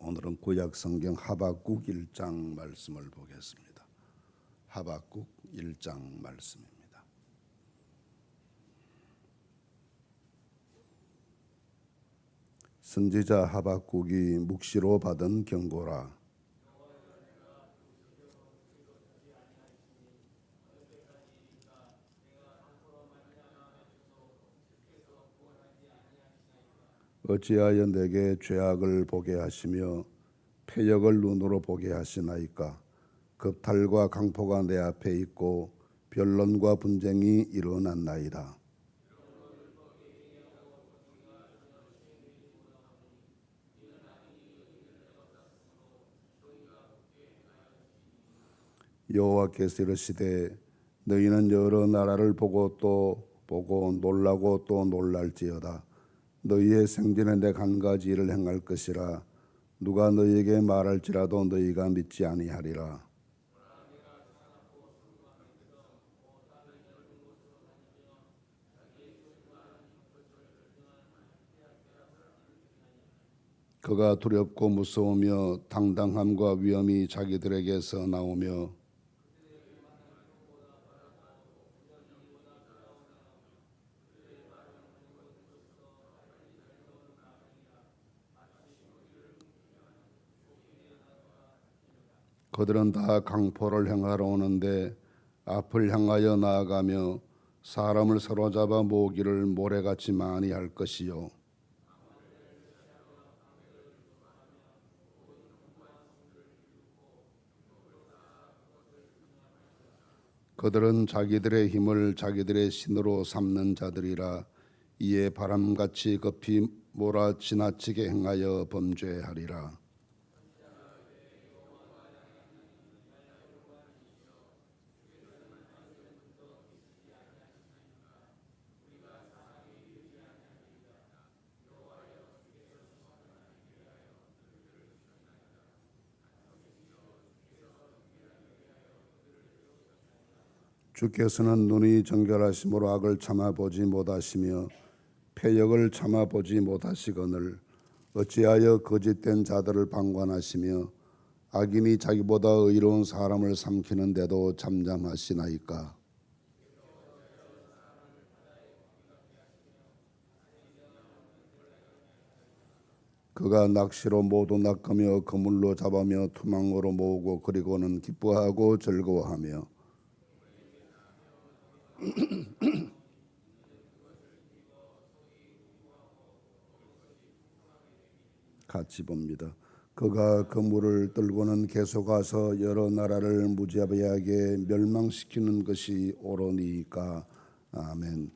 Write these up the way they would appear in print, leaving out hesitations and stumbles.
오늘은 구약 성경 하박국 1장 말씀을 보겠습니다. 하박국 1장 말씀입니다. 선지자 하박국이 묵시로 받은 경고라. 어찌하여 내게 죄악을 보게 하시며 패역을 눈으로 보게 하시나이까. 겁탈과 강포가 내 앞에 있고 변론과 분쟁이 일어났나이다. 여호와께서 이르시되 너희는 여러 나라를 보고 또 보고 놀라고 또 놀랄지어다. 너희의 생전에 내가 한 가지 일을 행할 것이라. 누가 너희에게 말할지라도 너희가 믿지 아니하리라. 그가 두렵고 무서우며 당당함과 위엄이 자기들에게서 나오며 그들은 다 강포를 행하러 오는데 앞을 향하여 나아가며 사람을 사로잡아 모으기를 모래같이 많이 할 것이요. 그들은 자기들의 힘을 자기들의 신으로 삼는 자들이라. 이에 바람같이 급히 몰아 지나치게 행하여 범죄하리라. 주께서는 눈이 정결하심으로 악을 참아보지 못하시며 패역을 참아보지 못하시거늘 어찌하여 거짓된 자들을 방관하시며 악인이 자기보다 의로운 사람을 삼키는데도 잠잠하시나이까. 그가 낚시로 모두 낚으며 그물로 잡으며 투망으로 모으고 그리고는 기뻐하고 즐거워하며 같이 봅니다. 그가 그물을 들고는 계속 가서 여러 나라를 무자비하게 멸망시키는 것이 옳으니까. 아멘.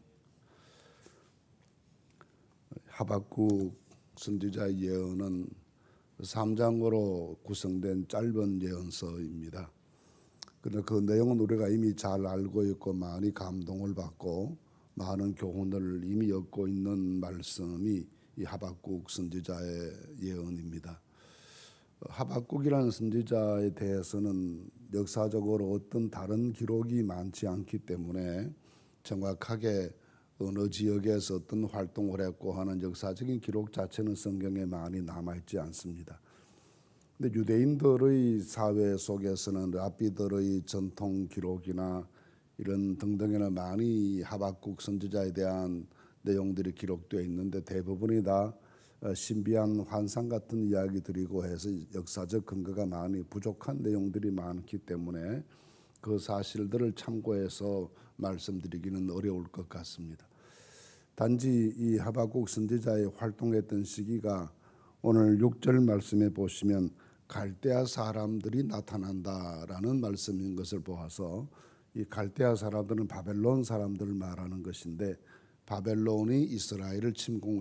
하박국 선지자의 예언은 3장으로 구성된 짧은 예언서입니다. 그런데 그 내용은 우리가 이미 잘 알고 있고 많이 감동을 받고 많은 교훈을 이미 얻고 있는 말씀이 이 하박국 선지자의 예언입니다. 하박국이라는 선지자에 대해서는 역사적으로 어떤 다른 기록이 많지 않기 때문에 정확하게 어느 지역에서 어떤 활동을 했고 하는 역사적인 기록 자체는 성경에 많이 남아있지 않습니다. 근데 유대인들의 사회 속에서는 랍비들의 전통 기록이나 이런 등등에는 많이 하박국 선지자에 대한 내용들이 기록되어 있는데 대부분이 다 신비한 환상 같은 이야기들이고 해서 역사적 근거가 많이 부족한 내용들이 많기 때문에 그 사실들을 참고해서 말씀드리기는 어려울 것 같습니다. 단지 이 하박국 선지자의 활동했던 시기가 오늘 6절 말씀에 보시면 갈대아 사람들이 나타난다라는 말씀인 것을 보아서 이 갈대아 사람들은 바벨론 사람들을 말하는 것인데 바벨론이 이스라엘을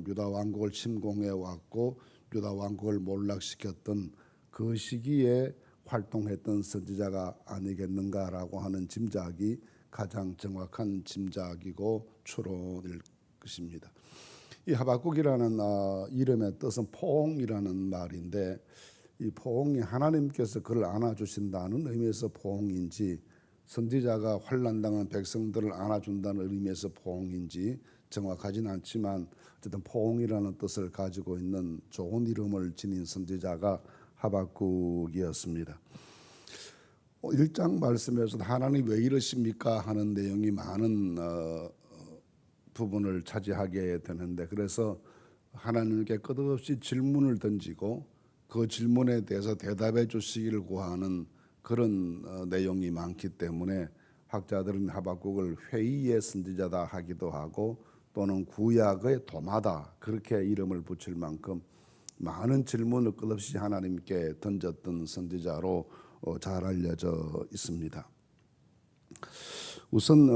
유다 왕국을 침공해 왔고 유다 왕국을 몰락시켰던 그 시기에 활동했던 선지자가 아니겠는가라고 하는 짐작이 가장 정확한 짐작이고 추론일 것입니다. 이 하박국이라는 이름의 뜻은 포옹이라는 말인데 이 포옹이 하나님께서 그를 안아주신다는 의미에서 포옹인지 선지자가 환난당한 백성들을 안아준다는 의미에서 포옹인지 정확하진 않지만 어쨌든 포옹이라는 뜻을 가지고 있는 좋은 이름을 지닌 선지자가 하박국이었습니다. 1장 말씀에서 하나님 왜 이러십니까 하는 내용이 많은 부분을 차지하게 되는데, 그래서 하나님께 끝없이 질문을 던지고 그 질문에 대해서 대답해 주시기를 구하는 그런 내용이 많기 때문에 학자들은 하박국을 회의의 선지자다 하기도 하고 또는 구약의 도마다 그렇게 이름을 붙일 만큼 많은 질문을 끝없이 하나님께 던졌던 선지자로 잘 알려져 있습니다. 우선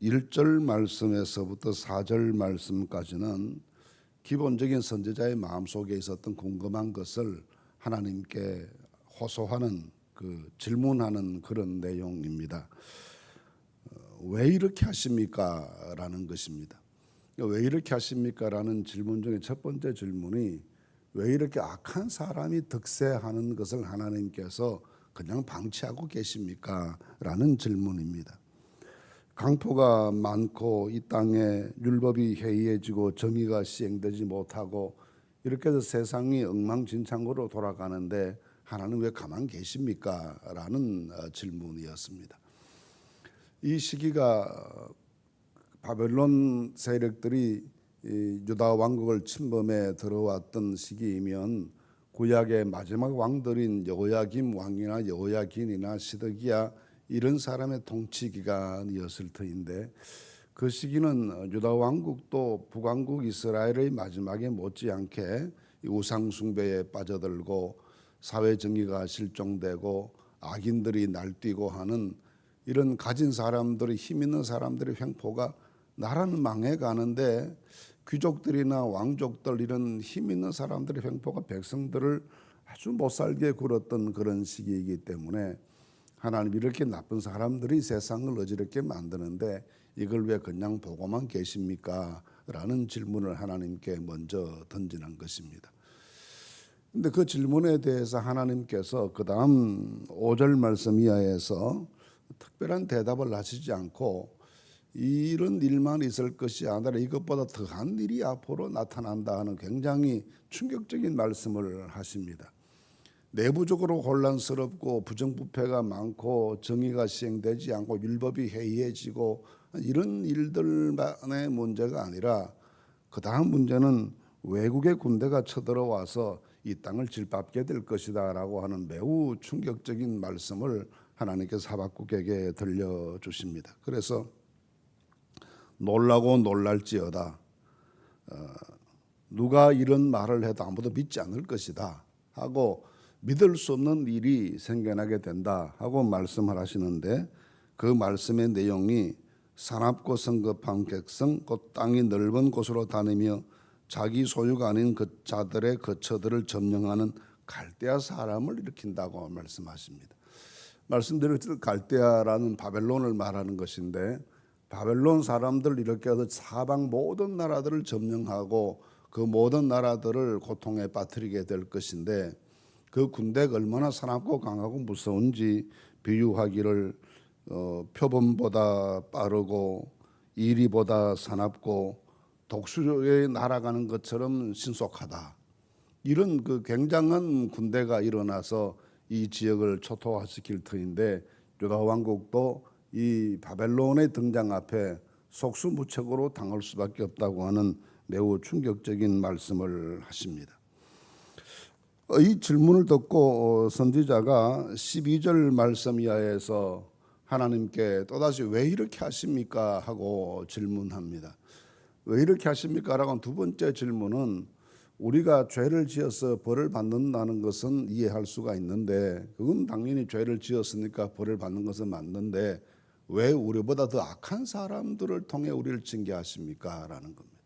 1절 말씀에서부터 4절 말씀까지는 기본적인 선지자의 마음속에 있었던 궁금한 것을 하나님께 호소하는 질문하는 그런 내용입니다. 왜 이렇게 하십니까? 라는 것입니다. 왜 이렇게 하십니까? 라는 질문 중에 첫 번째 질문이 왜 이렇게 악한 사람이 득세하는 것을 하나님께서 그냥 방치하고 계십니까? 라는 질문입니다. 강포가 많고 이 땅에 율법이 해이해지고 정의가 시행되지 못하고 이렇게 해서 세상이 엉망진창으로 돌아가는데 하나님 왜 가만 계십니까? 라는 질문이었습니다. 이 시기가 바벨론 세력들이 유다 왕국을 침범해 들어왔던 시기이면 구약의 마지막 왕들인 여호야김 왕이나 여호야긴이나 시드기야 이런 사람의 통치 기간이었을 터인데, 그 시기는 유다 왕국도 북왕국 이스라엘의 마지막에 못지않게 우상 숭배에 빠져들고 사회 정의가 실종되고 악인들이 날뛰고 하는 이런 가진 사람들이, 힘 있는 사람들의 횡포가 나라는 망해가는데 귀족들이나 왕족들, 이런 힘 있는 사람들의 횡포가 백성들을 아주 못살게 굴었던 그런 시기이기 때문에 하나님 이렇게 나쁜 사람들이 세상을 어지럽게 만드는데 이걸 왜 그냥 보고만 계십니까? 라는 질문을 하나님께 먼저 던지는 것입니다. 근데 그 질문에 대해서 하나님께서 그 다음 5절 말씀 이하에서 특별한 대답을 하시지 않고 이런 일만 있을 것이 아니라 이것보다 더한 일이 앞으로 나타난다 하는 굉장히 충격적인 말씀을 하십니다. 내부적으로 혼란스럽고 부정부패가 많고 정의가 시행되지 않고 율법이 해이해지고 이런 일들만의 문제가 아니라 그 다음 문제는 외국의 군대가 쳐들어와서 이 땅을 질밟게 될 것이다 라고 하는 매우 충격적인 말씀을 하나님께서 하박국에게 들려주십니다. 그래서 놀라고 놀랄지어다, 누가 이런 말을 해도 아무도 믿지 않을 것이다 하고 믿을 수 없는 일이 생겨나게 된다 하고 말씀을 하시는데, 그 말씀의 내용이 사납고 성급한 객성 곧 땅이 넓은 곳으로 다니며 자기 소유가 아닌 그 자들의 거처들을 점령하는 갈대아 사람을 일으킨다고 말씀하십니다. 말씀드렸듯이 갈대아라는 바벨론을 말하는 것인데, 바벨론 사람들 이렇게 해서 사방 모든 나라들을 점령하고 그 모든 나라들을 고통에 빠뜨리게 될 것인데, 그 군대가 얼마나 사납고 강하고 무서운지 비유하기를 표범보다 빠르고 이리보다 사납고 독수리에 날아가는 것처럼 신속하다, 이런 그 굉장한 군대가 일어나서 이 지역을 초토화시킬 터인데, 유다 왕국도 이 바벨론의 등장 앞에 속수무책으로 당할 수밖에 없다고 하는 매우 충격적인 말씀을 하십니다. 이 질문을 듣고 선지자가 12절 말씀 이하에서 하나님께 또다시 왜 이렇게 하십니까? 하고 질문합니다. 왜 이렇게 하십니까? 라고 두 번째 질문은 우리가 죄를 지어서 벌을 받는다는 것은 이해할 수가 있는데, 그건 당연히 죄를 지었으니까 벌을 받는 것은 맞는데 왜 우리보다 더 악한 사람들을 통해 우리를 징계하십니까? 라는 겁니다.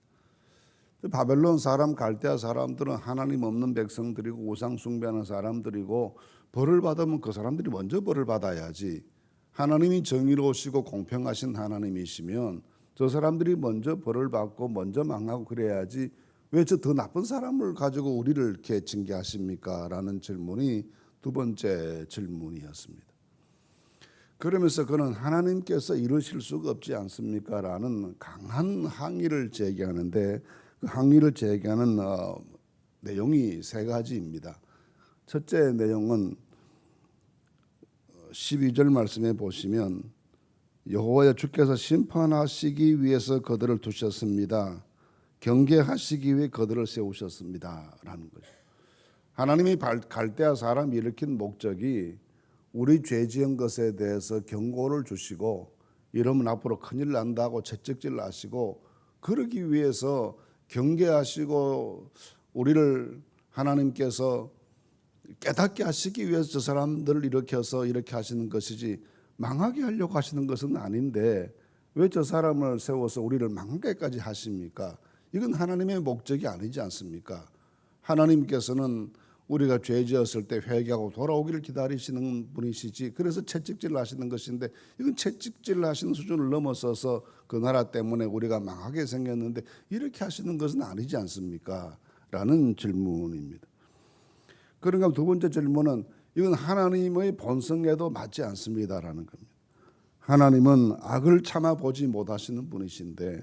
바벨론 사람, 갈대아 사람들은 하나님 없는 백성들이고 우상 숭배하는 사람들이고, 벌을 받으면 그 사람들이 먼저 벌을 받아야지, 하나님이 정의로우시고 공평하신 하나님이시면 저 사람들이 먼저 벌을 받고 먼저 망하고 그래야지 왜 저 더 나쁜 사람을 가지고 우리를 이렇게 징계하십니까? 라는 질문이 두 번째 질문이었습니다. 그러면서 그는 하나님께서 이러실 수가 없지 않습니까? 라는 강한 항의를 제기하는데 그 항의를 제기하는 내용이 세 가지입니다. 첫째 내용은 12절 말씀에 보시면 여호와여 주께서 심판하시기 위해서 그들을 두셨습니다. 경계하시기 위해 그들을 세우셨습니다. 라는 거죠. 하나님이 갈대아 사람이 일으킨 목적이 우리 죄 지은 것에 대해서 경고를 주시고 이러면 앞으로 큰일 난다고 채찍질 하시고 그러기 위해서 경계하시고 우리를 하나님께서 깨닫게 하시기 위해서 저 사람들을 일으켜서 이렇게 하시는 것이지 망하게 하려고 하시는 것은 아닌데 왜 저 사람을 세워서 우리를 망하게까지 하십니까? 이건 하나님의 목적이 아니지 않습니까? 하나님께서는 우리가 죄 지었을 때 회개하고 돌아오기를 기다리시는 분이시지 그래서 채찍질 하시는 것인데 이건 채찍질 하시는 수준을 넘어서서 그 나라 때문에 우리가 망하게 생겼는데 이렇게 하시는 것은 아니지 않습니까? 라는 질문입니다. 그러니까 두 번째 질문은 이건 하나님의 본성에도 맞지 않습니다라는 겁니다. 하나님은 악을 참아보지 못하시는 분이신데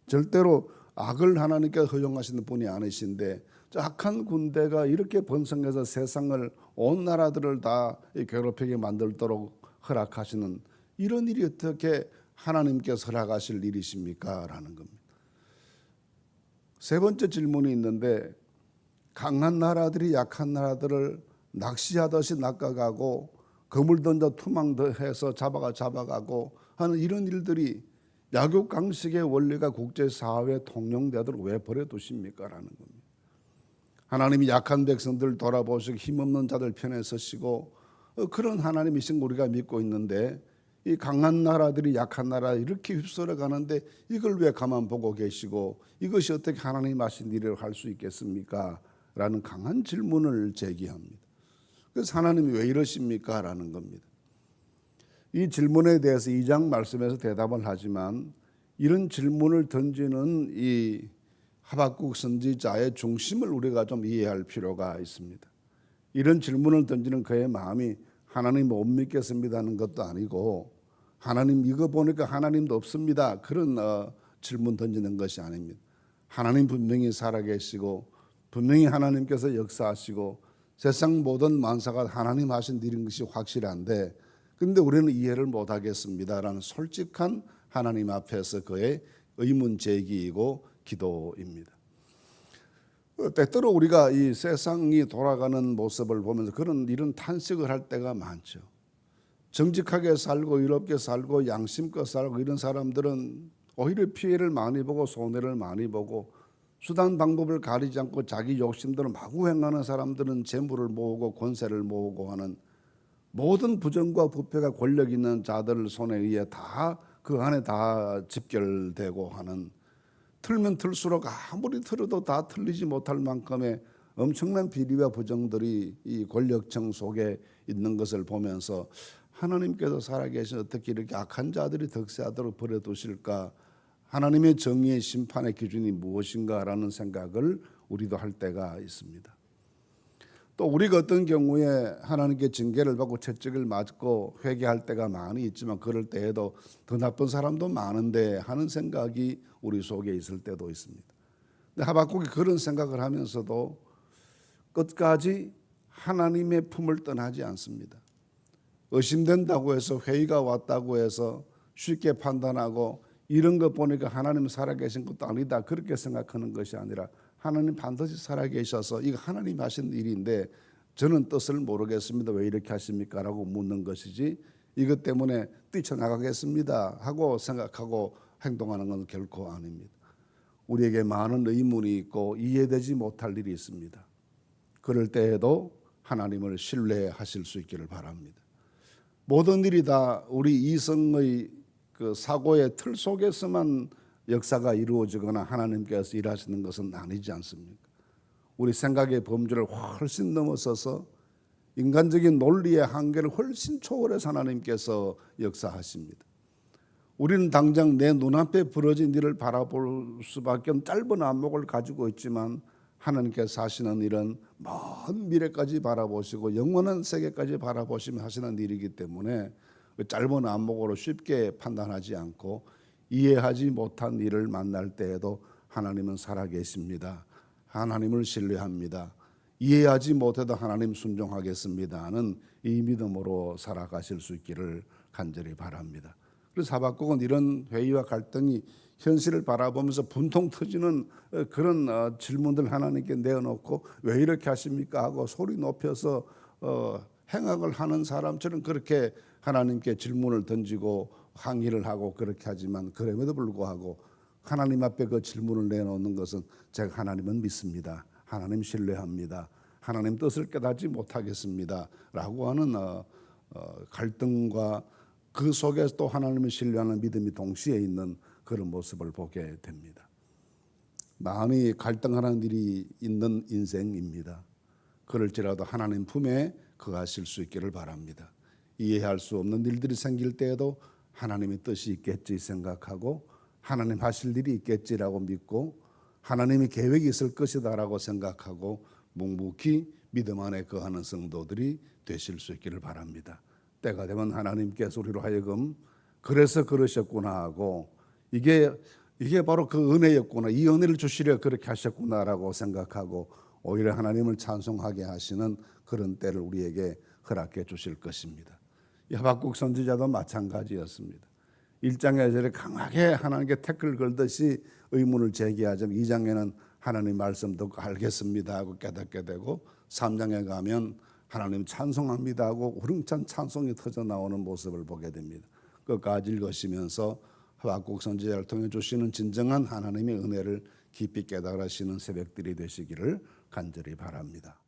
절대로 악을 하나님께 허용하시는 분이 아니신데 악한 군대가 이렇게 번성해서 세상을 온 나라들을 다 괴롭히게 만들도록 허락하시는 이런 일이 어떻게 하나님께서 허락하실 일이십니까? 라는 겁니다. 세 번째 질문이 있는데 강한 나라들이 약한 나라들을 낚시하듯이 낚아가고 그물 던져 투망해서 잡아가고 하는 이런 일들이 약육강식의 원리가 국제사회에 통용되도록 왜 버려두십니까? 라는 겁니다. 하나님이 약한 백성들 돌아보시고 힘없는 자들 편에 서시고 그런 하나님이신 우리가 믿고 있는데 이 강한 나라들이 약한 나라 이렇게 휩쓸어 가는데 이걸 왜 가만 보고 계시고 이것이 어떻게 하나님 하신 일을 할 수 있겠습니까? 라는 강한 질문을 제기합니다. 그래서 하나님이 왜 이러십니까? 라는 겁니다. 이 질문에 대해서 2장 말씀에서 대답을 하지만 이런 질문을 던지는 이 하박국 선지자의 중심을 우리가 좀 이해할 필요가 있습니다. 이런 질문을 던지는 그의 마음이 하나님 못 믿겠습니다는 것도 아니고 하나님 이거 보니까 하나님도 없습니다. 그런 질문 던지는 것이 아닙니다. 하나님 분명히 살아계시고 분명히 하나님께서 역사하시고 세상 모든 만사가 하나님 하신 일인 것이 확실한데 근데 우리는 이해를 못하겠습니다라는 솔직한 하나님 앞에서 그의 의문 제기이고 기도입니다. 때때로 우리가 이 세상이 돌아가는 모습을 보면서 이런 탄식을 할 때가 많죠. 정직하게 살고 의롭게 살고 양심껏 살고 이런 사람들은 오히려 피해를 많이 보고 손해를 많이 보고 수단 방법을 가리지 않고 자기 욕심대로 마구 행하는 사람들은 재물을 모으고 권세를 모으고 하는 모든 부정과 부패가 권력 있는 자들 손에 의해 다 그 안에 다 집결되고 하는 틀면 틀수록 아무리 틀어도 다 틀리지 못할 만큼의 엄청난 비리와 부정들이 이 권력층 속에 있는 것을 보면서 하나님께서 살아계신 어떻게 이렇게 악한 자들이 득세하도록 버려두실까? 하나님의 정의의 심판의 기준이 무엇인가라는 생각을 우리도 할 때가 있습니다. 또 우리가 어떤 경우에 하나님께 징계를 받고 채찍을 맞고 회개할 때가 많이 있지만 그럴 때에도 더 나쁜 사람도 많은데 하는 생각이 우리 속에 있을 때도 있습니다. 근데 하박국이 그런 생각을 하면서도 끝까지 하나님의 품을 떠나지 않습니다. 의심된다고 해서 회의가 왔다고 해서 쉽게 판단하고 이런 거 보니까 하나님 살아계신 것도 아니다 그렇게 생각하는 것이 아니라 하나님 반드시 살아계셔서 이거 하나님 하신 일인데 저는 뜻을 모르겠습니다. 왜 이렇게 하십니까? 라고 묻는 것이지 이것 때문에 뛰쳐나가겠습니다 하고 생각하고 행동하는 건 결코 아닙니다. 우리에게 많은 의문이 있고 이해되지 못할 일이 있습니다. 그럴 때에도 하나님을 신뢰하실 수 있기를 바랍니다. 모든 일이 다 우리 이성의 그 사고의 틀 속에서만 역사가 이루어지거나 하나님께서 일하시는 것은 아니지 않습니까? 우리 생각의 범주를 훨씬 넘어서서 인간적인 논리의 한계를 훨씬 초월해서 하나님께서 역사하십니다. 우리는 당장 내 눈앞에 벌어진 일을 바라볼 수밖에 없는 짧은 안목을 가지고 있지만 하나님께서 하시는 일은 먼 미래까지 바라보시고 영원한 세계까지 바라보시며 하시는 일이기 때문에 짧은 안목으로 쉽게 판단하지 않고 이해하지 못한 일을 만날 때에도 하나님은 살아계십니다. 하나님을 신뢰합니다. 이해하지 못해도 하나님 순종하겠습니다 하는 이 믿음으로 살아가실 수 있기를 간절히 바랍니다. 그래서 하박국은 이런 회의와 갈등이 현실을 바라보면서 분통 터지는 그런 질문들 하나님께 내어놓고 왜 이렇게 하십니까 하고 소리 높여서 행악을 하는 사람처럼 그렇게 하나님께 질문을 던지고 항의를 하고 그렇게 하지만 그럼에도 불구하고 하나님 앞에 그 질문을 내놓는 것은 제가 하나님은 믿습니다. 하나님 신뢰합니다. 하나님 뜻을 깨닫지 못하겠습니다 라고 하는 갈등과 그 속에서 또 하나님을 신뢰하는 믿음이 동시에 있는 그런 모습을 보게 됩니다. 마음이 갈등하는 일이 있는 인생입니다. 그럴지라도 하나님 품에 거하실 수 있기를 바랍니다. 이해할 수 없는 일들이 생길 때에도 하나님의 뜻이 있겠지 생각하고 하나님 하실 일이 있겠지라고 믿고 하나님의 계획이 있을 것이다라고 생각하고 묵묵히 믿음 안에 거하는 성도들이 되실 수 있기를 바랍니다. 때가 되면 하나님께서 우리로 하여금 그래서 그러셨구나 하고 이게 바로 그 은혜였구나, 이 은혜를 주시려 그렇게 하셨구나라고 생각하고 오히려 하나님을 찬송하게 하시는 그런 때를 우리에게 허락해 주실 것입니다. 이 하박국 선지자도 마찬가지였습니다. 1장에 강하게 하나님께 태클 걸듯이 의문을 제기하자면 2장에는 하나님 말씀 듣고 알겠습니다 하고 깨닫게 되고 3장에 가면 하나님 찬송합니다 하고 우렁찬 찬송이 터져 나오는 모습을 보게 됩니다. 끝까지 읽으시면서 하박국 선지자를 통해 주시는 진정한 하나님의 은혜를 깊이 깨달으시는 새벽들이 되시기를 간절히 바랍니다.